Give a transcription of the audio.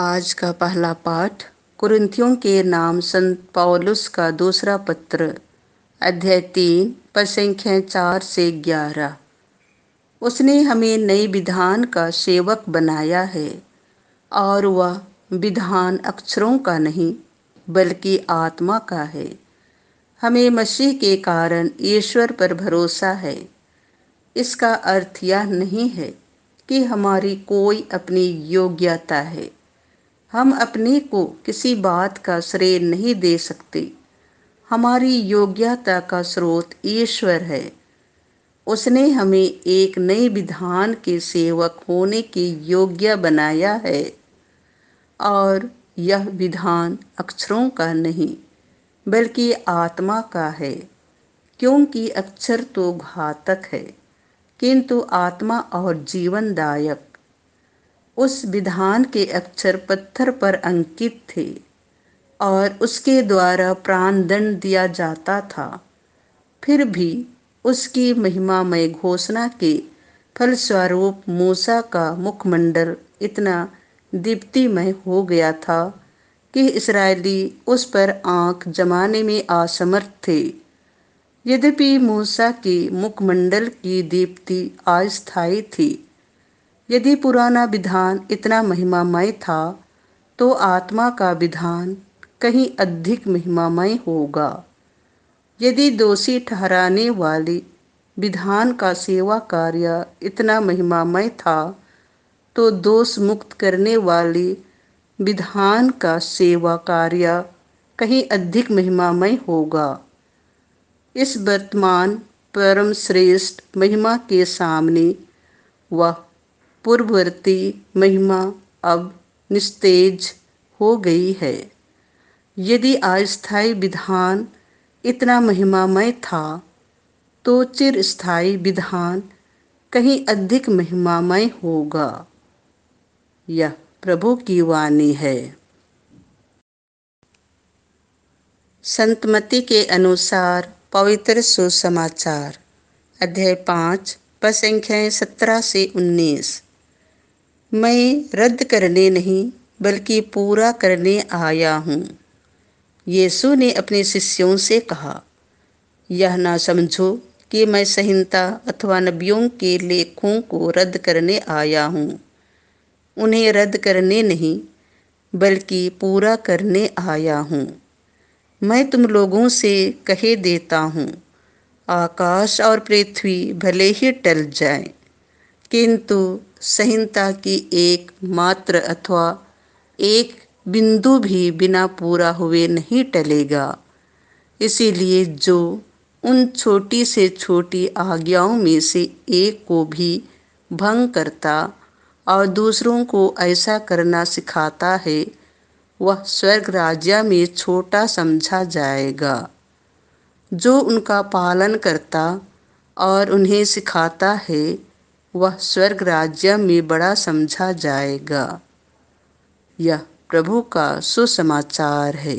आज का पहला पाठ कुरिन्थियों के नाम संत पौलुस का दूसरा पत्र अध्याय 3 पद संख्या 4 से 11। उसने हमें नई विधान का सेवक बनाया है और वह विधान अक्षरों का नहीं बल्कि आत्मा का है। हमें मसीह के कारण ईश्वर पर भरोसा है। इसका अर्थ यह नहीं है कि हमारी कोई अपनी योग्यता है। हम अपने को किसी बात का श्रेय नहीं दे सकते। हमारी योग्यता का स्रोत ईश्वर है। उसने हमें एक नए विधान के सेवक होने के योग्य बनाया है और यह विधान अक्षरों का नहीं बल्कि आत्मा का है, क्योंकि अक्षर तो घातक है किंतु आत्मा और जीवनदायक। उस विधान के अक्षर पत्थर पर अंकित थे और उसके द्वारा प्राणदंड दिया जाता था। फिर भी उसकी महिमामय घोषणा के फलस्वरूप मूसा का मुखमंडल इतना दीप्तिमय हो गया था कि इस्राएली उस पर आंख जमाने में असमर्थ थे। यद्यपि मूसा के मुखमंडल की दीप्ति अस्थायी थी, यदि पुराना विधान इतना महिमामय था तो आत्मा का विधान कहीं अधिक महिमामय होगा। यदि दोषी ठहराने वाले विधान का सेवा कार्य इतना महिमामय था तो दोष मुक्त करने वाले विधान का सेवा कार्य कहीं अधिक महिमामय होगा। इस वर्तमान परम श्रेष्ठ महिमा के सामने वह पूर्ववर्ती महिमा अब निस्तेज हो गई है। यदि अस्थायी विधान इतना महिमामय था तो चिरस्थायी विधान कहीं अधिक महिमामय होगा। यह प्रभु की वाणी है। संत मत्ती के अनुसार पवित्र सुसमाचार अध्याय 5 पद संख्याएं 17 से 19। मैं रद्द करने नहीं बल्कि पूरा करने आया हूँ। यीशु ने अपने शिष्यों से कहा, यह ना समझो कि मैं संहिता अथवा नबियों के लेखों को रद्द करने आया हूँ। उन्हें रद्द करने नहीं बल्कि पूरा करने आया हूँ। मैं तुम लोगों से कहे देता हूँ, आकाश और पृथ्वी भले ही टल जाएं, किंतु संहिता की एक मात्र अथवा एक बिंदु भी बिना पूरा हुए नहीं टलेगा। इसीलिए जो उन छोटी से छोटी आज्ञाओं में से एक को भी भंग करता और दूसरों को ऐसा करना सिखाता है, वह स्वर्ग राज्य में छोटा समझा जाएगा। जो उनका पालन करता और उन्हें सिखाता है, वह स्वर्ग राज्य में बड़ा समझा जाएगा। यह प्रभु का सुसमाचार है।